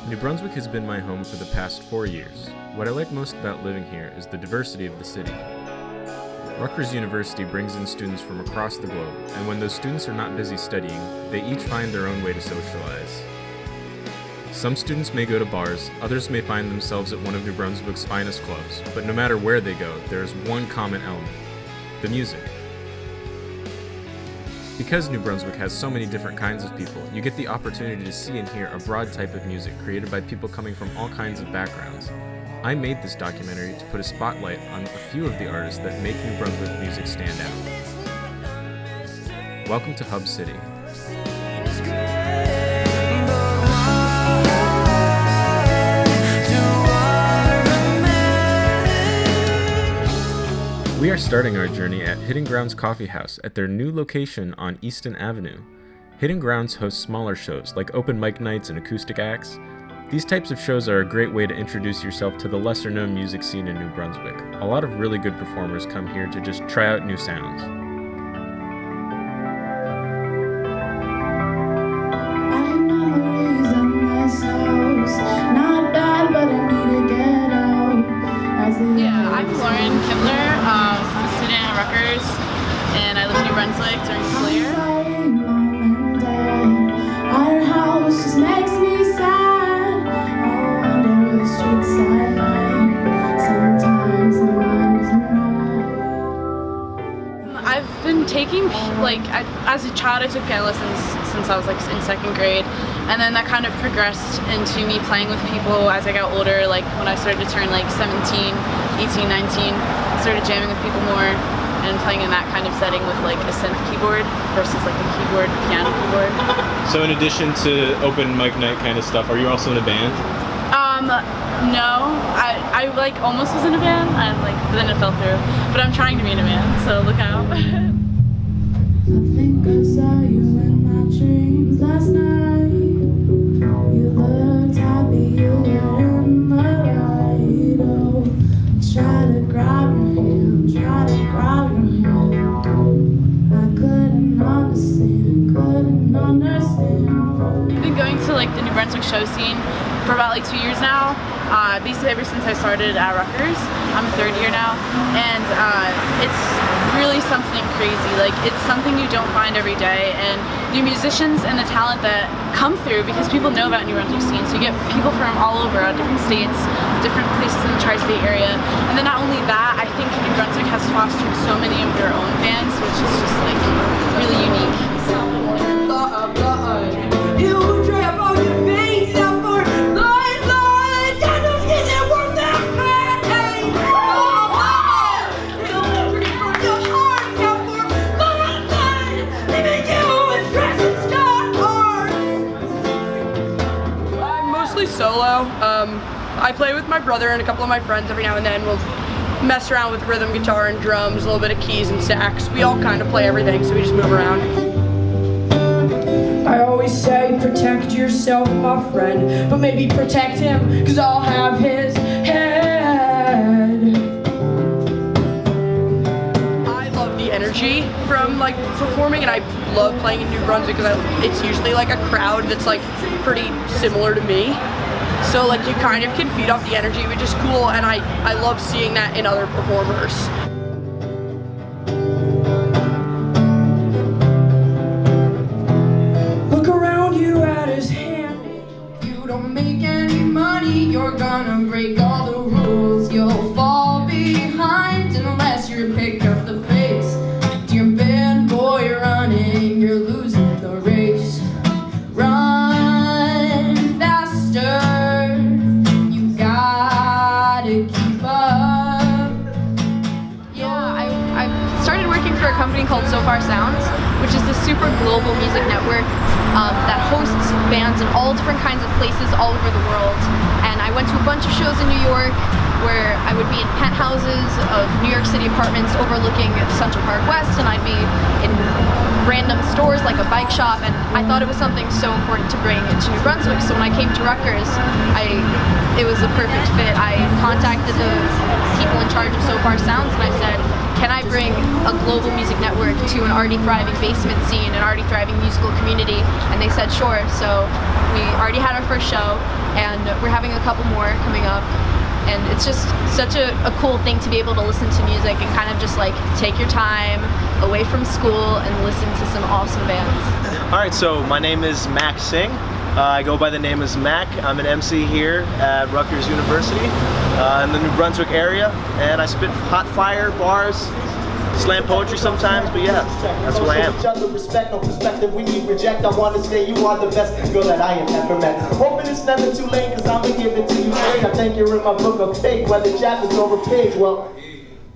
New Brunswick has been my home for the past 4 years. What I like most about living here is the diversity of the city. Rutgers University brings in students from across the globe, and when those students are not busy studying, they each find their own way to socialize. Some students may go to bars, others may find themselves at one of New Brunswick's finest clubs, but no matter where they go, there is one common element: the music. Because New Brunswick has so many different kinds of people, you get the opportunity to see and hear a broad type of music created by people coming from all kinds of backgrounds. I made this documentary to put a spotlight on a few of the artists that make New Brunswick music stand out. Welcome to Hub City. We are starting our journey at Hidden Grounds Coffee House at their new location on Easton Avenue. Hidden Grounds hosts smaller shows like open mic nights and acoustic acts. These types of shows are a great way to introduce yourself to the lesser-known music scene in New Brunswick. A lot of really good performers come here to just try out new sounds. And I live in New Brunswick during school year. I've been taking, as a child I took piano lessons since I was in second grade, and then that kind of progressed into me playing with people as I got older, when I started to turn 17, 18, 19, started jamming with people more and playing in that kind of setting with a synth keyboard versus the keyboard, piano keyboard. So in addition to open mic night kind of stuff, are you also in a band? No, I almost was in a band, and but then it fell through. But I'm trying to be in a band, so look out. I think I saw you in my dreams last night. You looked happy, you were in the light. Oh, try to grab your hand, try to grab your hand. I couldn't understand. I've been going to the New Brunswick show scene for about 2 years now. Basically ever since I started at Rutgers. I'm third year now, and it's really something crazy. It's something you don't find every day, and new musicians and the talent that come through because people know about New Brunswick scene. So you get people from all over, different states, different places in the tri-state area, and then not only that, I think New Brunswick has fostered so many of their own bands, which is just really unique. Solo. I play with my brother and a couple of my friends every now and then. We'll mess around with rhythm guitar and drums, a little bit of keys and sax. We all kind of play everything, so we just move around. I always say protect yourself, my friend, but maybe protect him, cause I'll have his head. I love the energy from performing, and I love playing in New Brunswick because it's usually a crowd that's pretty similar to me. So you kind of can feed off the energy, which is cool, and I love seeing that in other performers. Look around you at his hand. If you don't make any money, you're gonna break all the rules. You'll fall behind unless you're picked up the pace. Dear band boy running, you're losing the race. Run faster, you gotta keep up. Yeah, I started working for a company called So Far Sounds, which is this super global music network that hosts bands in all different kinds of places all over the world. And I went to a bunch of shows in New York where I would be in penthouses of New York City apartments overlooking Central Park West, and I'd be in random stores like a bike shop, and I thought it was something so important to bring into New Brunswick. So when I came to Rutgers, it was a perfect fit. I contacted the people in charge of So Far Sounds and I said, can I bring a global music network to an already thriving basement scene, an already thriving musical community? And they said sure. So we already had our first show, and we're having a couple more coming up. And it's just such a cool thing to be able to listen to music and kind of just like take your time away from school and listen to some awesome bands. Alright, so my name is Mac Singh. I go by the name as Mac. I'm an MC here at Rutgers University in the New Brunswick area, and I spit hot fire, bars, slam poetry sometimes, but yeah, that's who I am. Each other, respect, no perspective, we need reject. I want to say you are the best girl that I have ever met. Hoping it's never too late, cause I'ma give it to you straight. I think you're in my book of fate, whether chapters or a page. Well,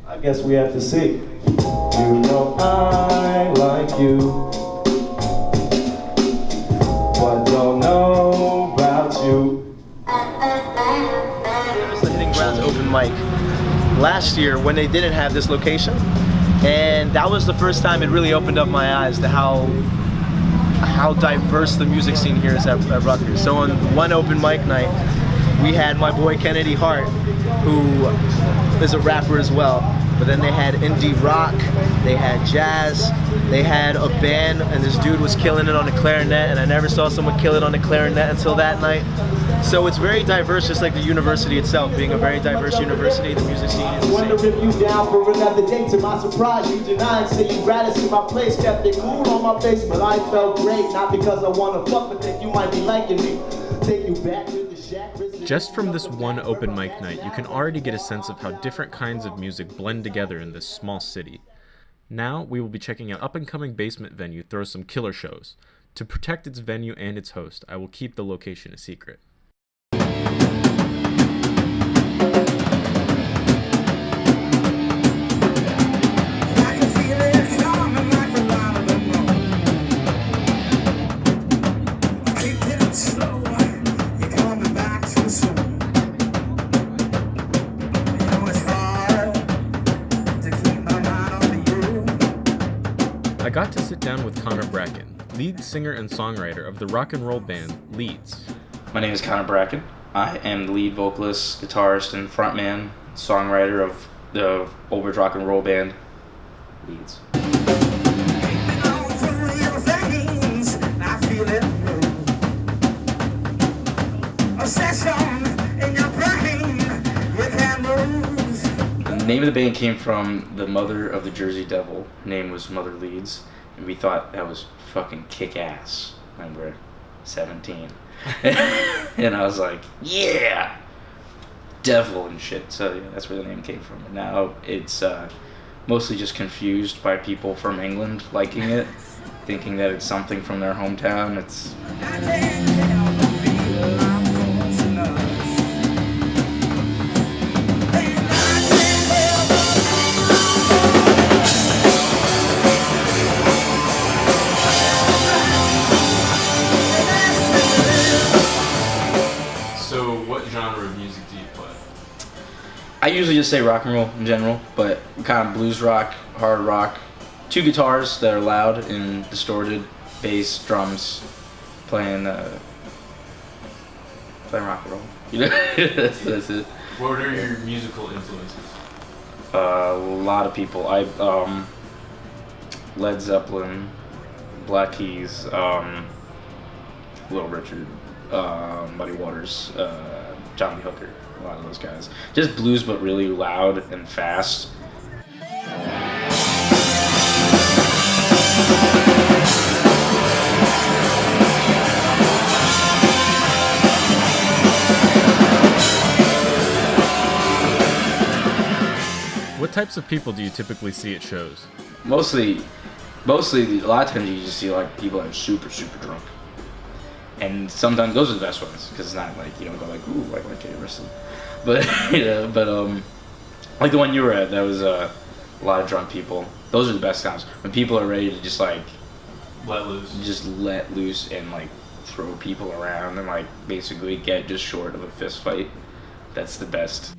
I guess we have to see. You know I like you, but don't know about you. It was the Hitting Grounds open mic last year when they didn't have this location. And that was the first time it really opened up my eyes to how diverse the music scene here is at Rutgers. So on one open mic night, we had my boy Kennedy Hart, who is a rapper as well. But then they had indie rock, they had jazz, they had a band, and this dude was killing it on the clarinet, and I never saw someone kill it on the clarinet until that night. So it's very diverse, just like the university itself, being a very diverse university, the music scene is the Wonder same. if you down for another day. To my surprise, you denied. Say you'd rather see my place. Kept it cool on my face, but I felt great. Not because I wanna fuck, but think you might be liking me. Take you back to the shack. Just from this one open mic night, you can already get a sense of how different kinds of music blend together in this small city. Now, we will be checking out up-and-coming basement venue throw some killer shows. To protect its venue and its host, I will keep the location a secret. I got to sit down with Connor Bracken, lead singer and songwriter of the rock and roll band Leeds. My name is Connor Bracken. I am the lead vocalist, guitarist, and frontman, songwriter of the old rock and roll band Leeds. The name of the band came from the mother of the Jersey Devil. Her name was Mother Leeds, and we thought that was fucking kick-ass when we were 17. And I was like, yeah, devil and shit. So yeah, that's where the name came from. And now it's mostly just confused by people from England liking it, thinking that it's something from their hometown. It's I usually just say rock and roll in general, but kind of blues rock, hard rock. 2 guitars that are loud and distorted, bass, drums, playing rock and roll. You know, that's it. What are your musical influences? A lot of people. Led Zeppelin, Black Keys, Little Richard, Muddy Waters, John Lee Hooker. A lot of those guys. Just blues, but really loud and fast. What types of people do you typically see at shows? Mostly, a lot of times you just see like people that are super, super drunk. And sometimes those are the best ones, because it's not like, you don't go like, ooh, like Kate Emerson. But, you know, like the one you were at, that was a lot of drunk people. Those are the best times. When people are ready to just like, let loose and like throw people around and like basically get just short of a fist fight. That's the best.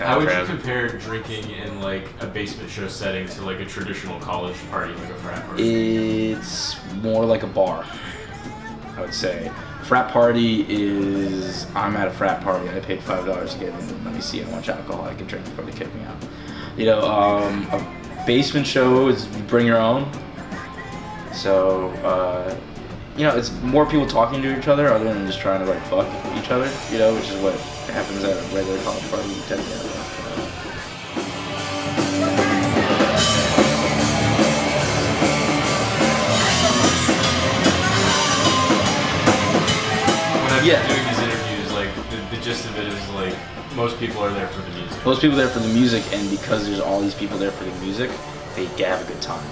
How would you crowd. compare drinking in like a basement show setting to like a traditional college party, like a frat party? It's more like a bar, I would say. Frat party is, I'm at a frat party, I paid $5 to get in, let me see how much alcohol I can drink before they kick me out. You know, a basement show is you bring your own. So, you know, it's more people talking to each other other than just trying to like fuck each other, you know, which is what happens at a regular college party. You tend to have. Yeah. Doing these interviews, like the gist of it is like most people are there for the music. Most people are there for the music, and because there's all these people there for the music, they have a good time.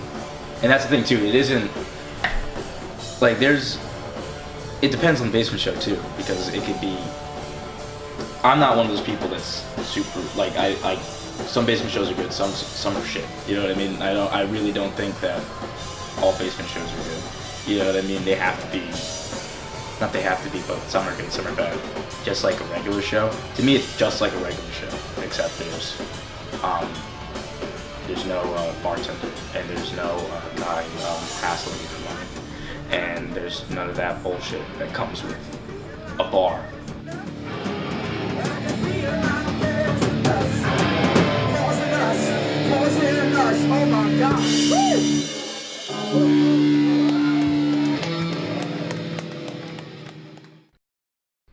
And that's the thing too. It isn't like it depends on the basement show too, because it could be. I'm not one of those people that's super like I some basement shows are good, some are shit. You know what I mean? I really don't think that all basement shows are good. You know what I mean? They have to be. Not they have to be, but some are good, some are bad. Just like a regular show. To me, it's just like a regular show, except there's no bartender, and there's no guy hassling you for money, and there's none of that bullshit that comes with a bar.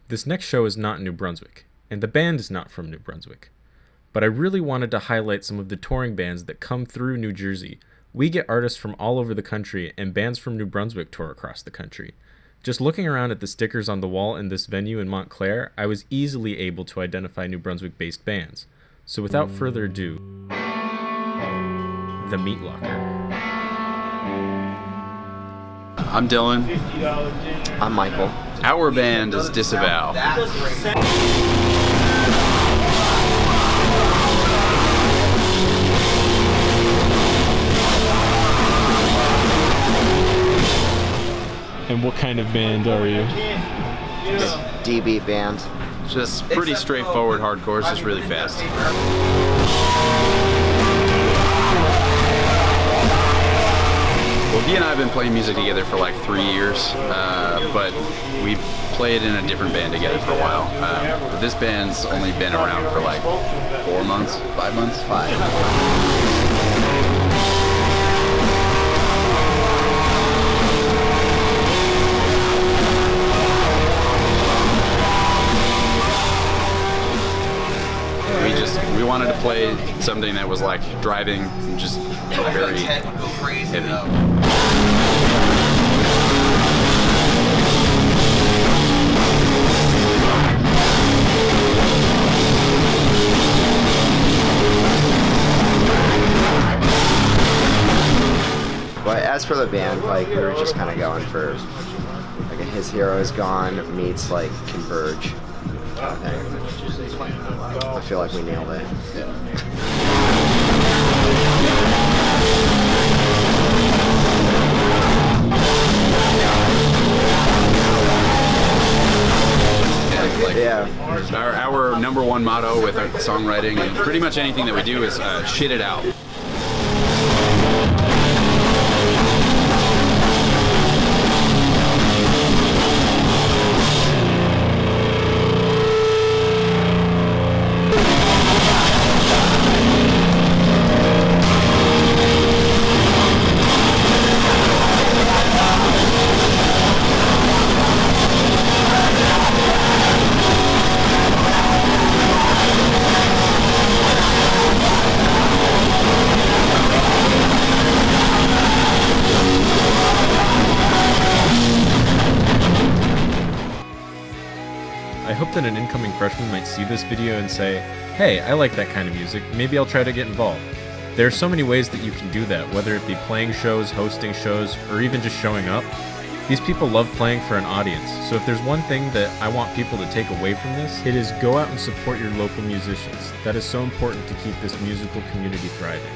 This next show is not in New Brunswick, and the band is not from New Brunswick. But I really wanted to highlight some of the touring bands that come through New Jersey. We get artists from all over the country, and bands from New Brunswick tour across the country. Just looking around at the stickers on the wall in this venue in Montclair, I was easily able to identify New Brunswick-based bands. So without further ado, The Meat Locker. I'm Dylan. I'm Michael. Our band is Disavow. And what kind of band are you? DB band. Just pretty straightforward hardcore, it's just really fast. Well, Guy and I have been playing music together for like 3 years, but we played in a different band together for a while. But this band's only been around for like 4 months, 5 months? 5. We wanted to play something that was like driving, just very heavy. But as for the band, like we were just kind of going for like a His Hero Is Gone meets like Converge. I feel like we nailed it. Yeah. Our number one motto with our songwriting and pretty much anything that we do is shit it out. I hope that an incoming freshman might see this video and say, hey, I like that kind of music, maybe I'll try to get involved. There are so many ways that you can do that, whether it be playing shows, hosting shows, or even just showing up. These people love playing for an audience, so if there's one thing that I want people to take away from this, it is go out and support your local musicians. That is so important to keep this musical community thriving.